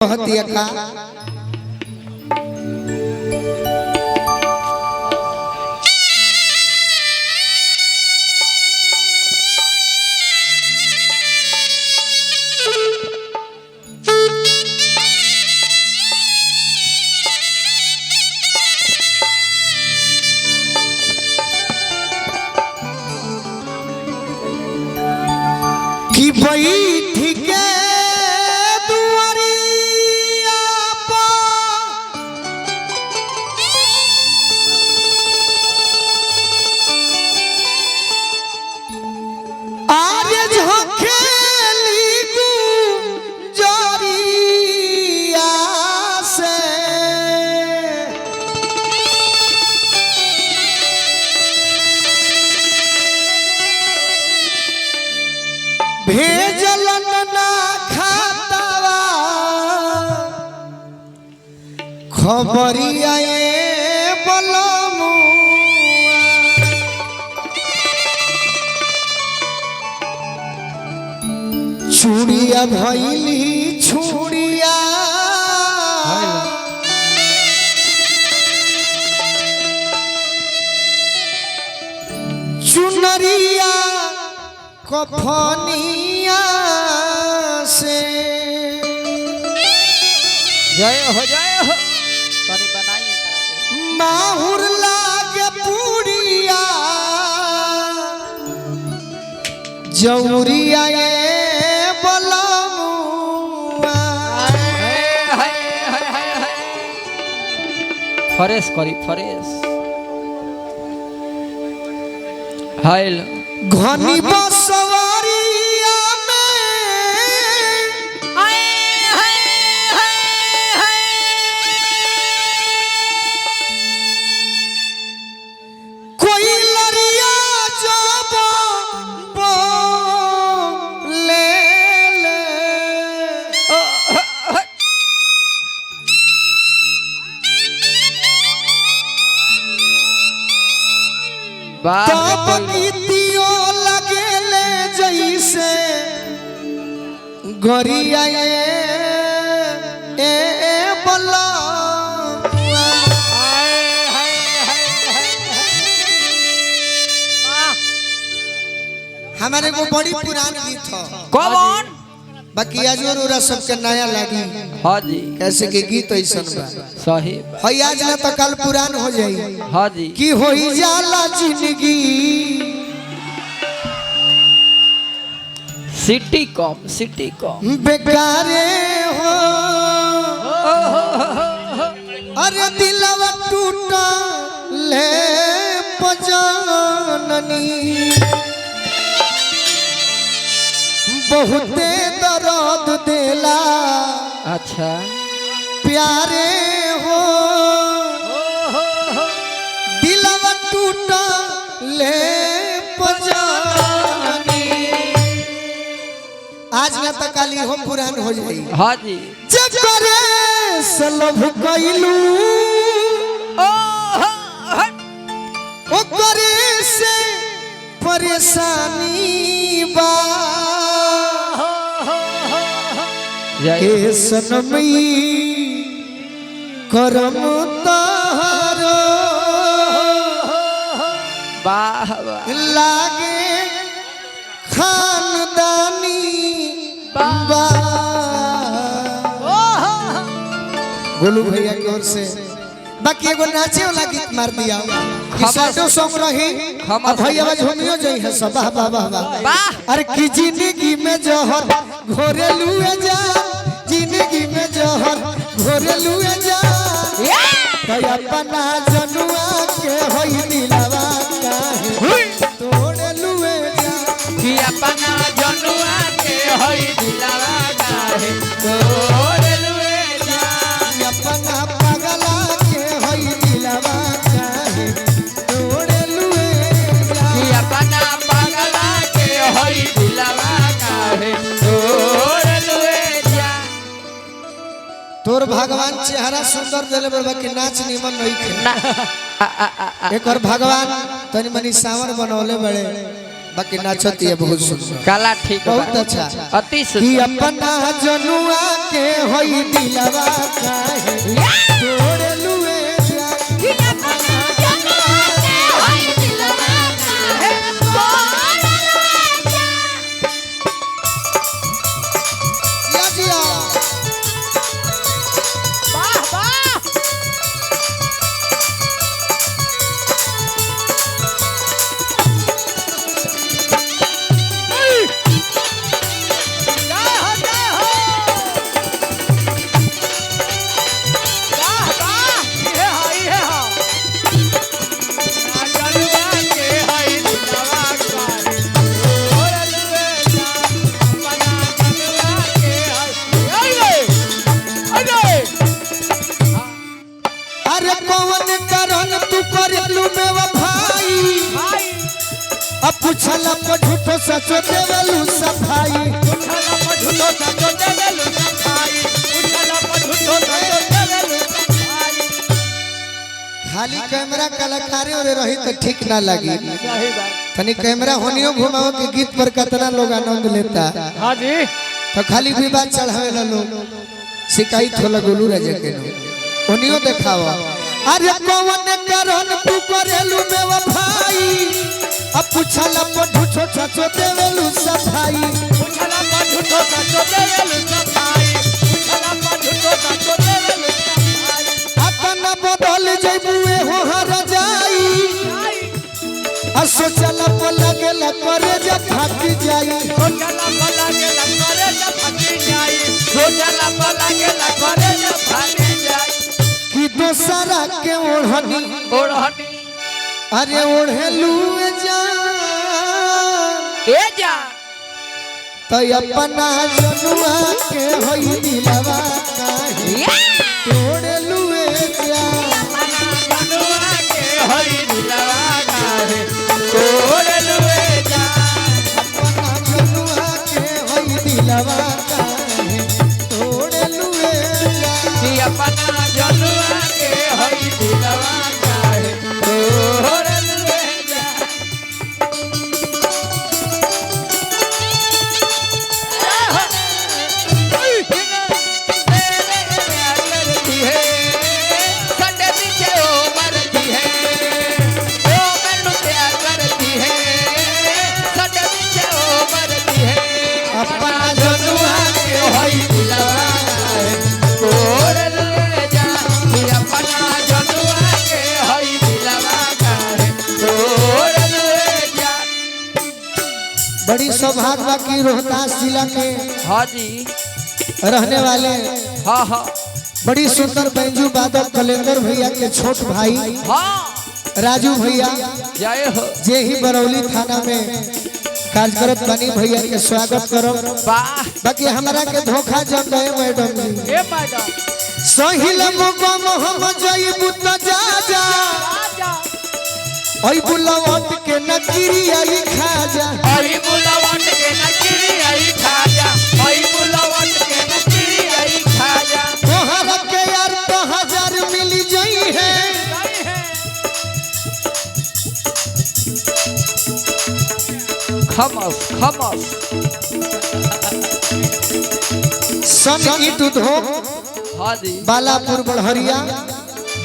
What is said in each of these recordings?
हतिया का कि बैठ के भेजलन ना खातावा खबरिया चूड़िया भैली छुड़िया चुनरिया कफनिया से जय हो तनी बनाइए माहुर लागे पूड़िया जौरिया बलमुआ फरेश करी फरेश हाइल घनी बसवरिया में कोई लरिया जब ले तब गीतियो लगेले जैसे गरिया बला हमारे को बड़ी पुरान गीत हो कौन बाकी आज और सबके नया लगी। हाँ जी कैसे के गीत ऐसा बा सही हई आज ना तो कल पुरान हो जाई। हाँ जी कि होई जाला जिंदगी सिटी कम बेकारे हो अरे दिलवा टूटा ले पजाननी बहुते दर्द देला अच्छा प्यारे हो दिलवा टूटा ले पजानी आज ना तो काली हो पुरान हो जाई। हाँ जी जकरे सलभ कइलू ओ करे से परेशानी बा ए सनमई करम तहरो वाह लागे खानदानी बा गोलू भैया की ओर से बाकी एगो नाचे वाला गीत मार दिया किसाटो सॉन्ग रही भैया झुमियो जई है सब वाह वाह वाह अरे की जिंदगी में जहर घोरेलुए जा जिंदगी में जहर घोरेलुए जा तो अपना जनुआ के होई दिलवा काहे तोड़ेलुए जा कि अपना जनुआ के होई दिलवा काहे तोड़ेलुए जा अपना पगला के होई दिलवा काहे तोड़ेलुए जा कि अपना पगला के होई दिलवा काहे तोड़ेलुए जा तोर भगवान चेहरा सुंदर देले बाबा के नाच निमन नहीं के एक और भगवान तनी मनी सावर बनौले बड़े बाकी नाचती है बहुत सुंदर काला ठीक बहुत बा। अच्छा अति कि सुंदर अपना जनुआ के होई दिलवा काहे तोड़ लुए जा कि अपना जनुआ के होई दिलवा काहे तोड़ लुए जा। या जिया वाह वाह अरे कौन करन तू करलू में वफाई अब पूछला पर झूठो सचो देवलू सफाई खाली कैमरा कलाकारी और रही तो ठीक ना लगी तनी कैमरा होनियो घुमाओ के गीत पर कितना लोग आनंद लेता हाँ जी तो खाली विवाद चढ़ावे ला लोग शिकायत होला गोलू राजा के नो होनियो देखाओ अरे कौन करन तू करेलू में वफाई अब पूछला पर झूठो सचो देवलू सफाई अपना बदल जइबुए हो हर जाई आ सोचला पर लगेला करे जब फट जाई कि दोसरा के ओढ़नी अरे ओढ़ेलू जा तो अपना जनुआ के होई दिलवा काहे तोड़ेलू जा अपना जनुआ के होई दिलवा काहे तोड़ेलू जा अपना जनुआ के हई दिलवा काहे तोड़ल जा। अपना जनुआ के होई दिलवा बड़ी सौभाग्य की रोहतास जिला के हाँ जी रहने वाले हाँ हाँ बड़ी सुंदर बैंजू वादक कलेंदर भैया के छोट भाई हाँ राजू भैया जय हो जे ही बरौली थाना में कार्यरत बनी भैया के स्वागत करो वाह बाकी हमारा के धोखा जम गए मैडम जी ए मैडम सहिल मुको मोहम्मद जईबू त जा जा ओई बुलवट के नकीरी आई खा जा आई बुलावट के नकरी आई खाजा आई बुलावट के नकरी आई खाजा तोहरा के यार तो 1000 मिल जई है खमस खमस सन ईट धोक हाँ जी बालापुर बढ़हरिया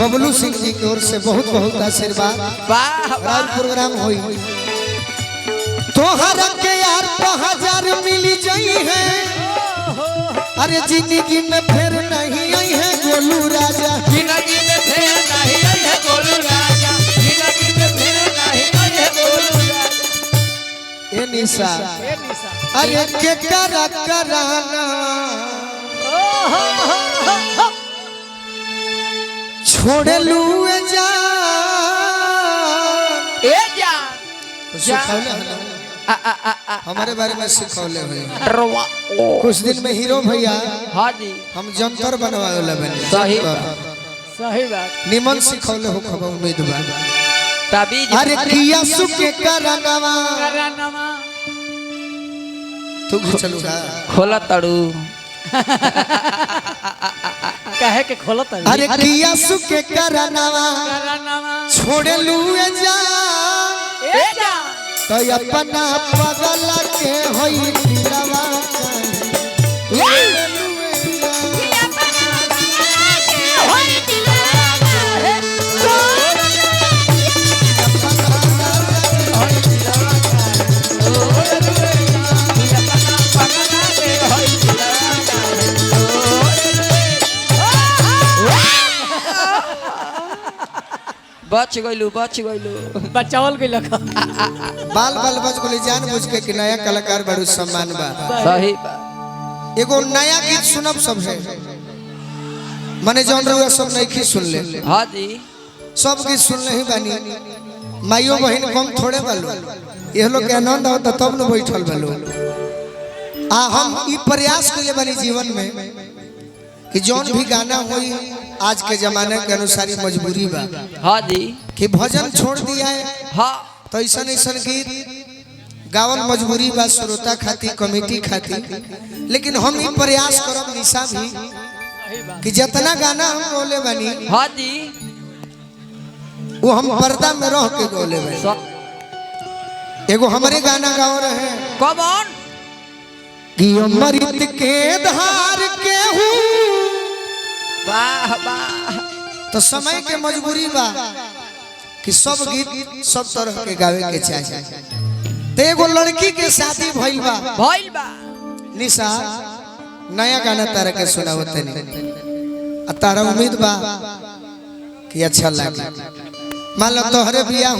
बबलू सिंह जी की ओर से बहुत बहुत आशीर्वाद वाह रात वाह प्रोग्राम होई तोहरा के यार तो 1000 मिल जई है अरे जिंदगी में फिर नहीं आई है गोलू राजा जिंदगी में फिर नहीं आई है गोलू राजा जिंदगी में फिर नहीं आई है गोलू राजा ए निशा ए निशा अरे के करा कराना छोड़ लू जा ए जा सिखौले हैं ना? हमारे बारे में सिखौले हुए रवा कुछ दिन में हीरो भैया हाँ जी हम जंतर बनवाए वाला बने सही जंतर। सही बात निमन सिखौले हो खबर उम्मीद बा तभी अरे किया सुके करनवा करनमा तू भी चलू जा खोला तड़ू कहे के खोला तड़ू अरे किया सुके करनवा करनमा छोड़ लू जा ए जा तो अपना पगल के होई दिलवा बच गइलू बचावल गइल बाल बाल बच बोले जान बुझ के कि नया कलाकार बड़ू सम्मान बा। सही एगो नया गीत सुनब सब है माने जौन रहुआ सब नहीं की सुन ले। हाँ जी सब गीत सुन ले ही बानी माइयो बहन कम थोड़े बालो ये लोग के आनंद होता तब न बैठल बालो। हम ई प्रयास कइले बानी जीवन में कि जौन भी गाना होई आज के जमाने के अनुसार मजबूरी बा। हाँ जी कि भजन छोड़ दिया है हाँ तो ऐसा गीत गावल मजबूरी बा श्रोता खाती कमेटी खाती। लेकिन हम ही प्रयास करब निशा भी कि जितना गाना हम बोले बानी हाँ जी वो हम पर्दा में रह के बोले बानी। एगो हमारे गाना गाओ रहे कौन कि अमृत के धार के हूँ वाह वाह तो समय के मजबूरी बा कि सब गीत सब तरह के गावे के चाहिए। तो एगो लड़की के शादी भइल बा निशा नया गाना तारा के सुनावत नहीं तारा उम्मीद बा कि अच्छा लगे। मान लो तोहरे बियाह